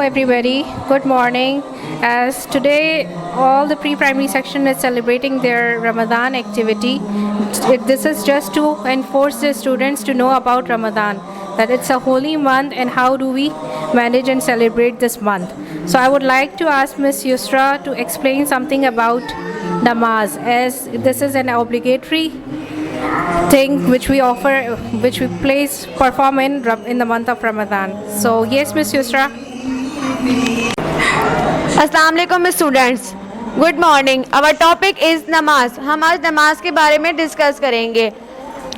everybody. Good morning. As today all the pre-primary section is celebrating their Ramadan activity. This is just to enforce the students to know about Ramadan, that it's a holy month and how do we manage and celebrate this month. So I would like to ask Miss Yusra to explain something about namaz, as this is an obligatory thing which we offer, which we perform in the month of Ramadan. So yes, Miss Yusra. अस्सलाम वालेकुम students, good morning. Our topic is नमाज। हम आज नमाज के बारे में discuss करेंगे।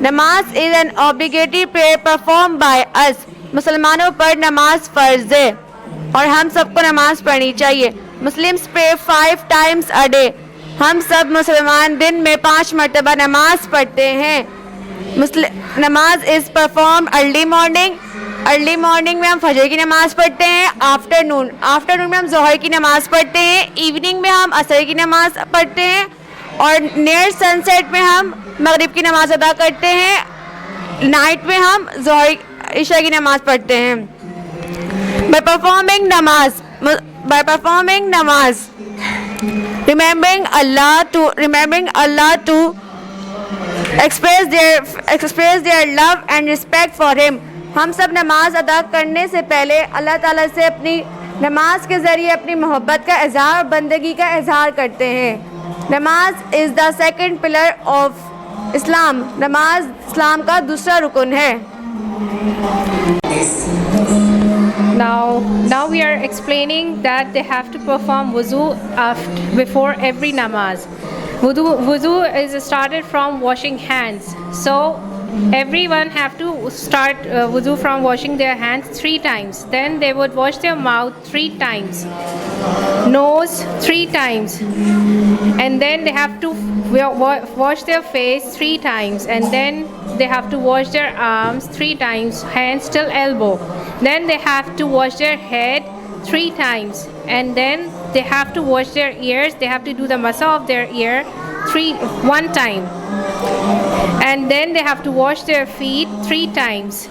नमाज is an obligatory prayer perform by us. मुसलमानों पर नमाज फ़र्ज है और हम सबको नमाज पढ़नी चाहिए। Muslims pray 5 times a day. हम सब मुसलमान दिन में 5 मरतबा नमाज पढ़ते हैं। नमाज इज़ परफॉर्म अर्ली मॉर्निंग में हम फजर की नमाज़ पढ़ते हैं। आफ्टरनून में हम ज़ोहर की नमाज़ पढ़ते हैं। इवनिंग में हम असर की नमाज़ पढ़ते हैं और नियर सनसेट में हम मगरिब की नमाज़ अदा करते हैं। नाइट में हम ज़ोहर इशा की नमाज़ पढ़ते हैं। बाय परफॉर्मिंग नमाज remembering Allah to express their love and respect for Him। हम सब नमाज अदा करने से पहले अल्लाह ताला से अपनी नमाज के ज़रिए अपनी मोहब्बत का इज़हार और बंदगी का इज़हार करते हैं। नमाज is the second pillar of Islam. नमाज इस्लाम का दूसरा रुकन है। Now we are explaining that they have to perform wuzu before every namaz. Wuzu is started from washing hands. So everyone have to start wuzu from washing their hands 3 times. Then they would wash their mouth 3 times, nose 3 times, and then they have to wash their face 3 times, and then they have to wash their arms 3 times, hands till elbow. Then they have to wash their head 3 times, and then they have to wash their ears. They have to do the masa of their ear 1 time, and then they have to wash their feet 3 times.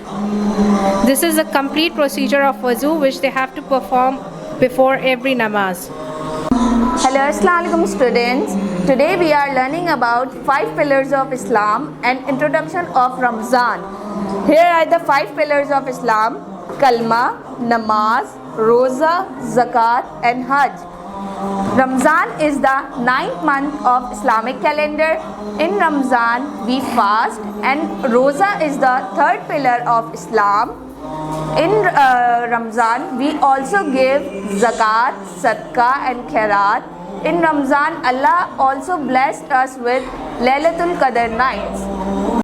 This is a complete procedure of wuzu which they have to perform before every namaz. Hello, Assalamu alaikum students. Today we are learning about 5 pillars of Islam and introduction of Ramzan. Here are the 5 pillars of Islam: Kalma, Namaz, Roza, Zakat and Hajj. Ramzan is the 9th month of Islamic calendar. In Ramzan we fast, and Roza is the 3rd pillar of Islam. In Ramzan we also give Zakat, Sadaqah and Khairat. In Ramzan Allah also blessed us with Laylatul Qadr nights.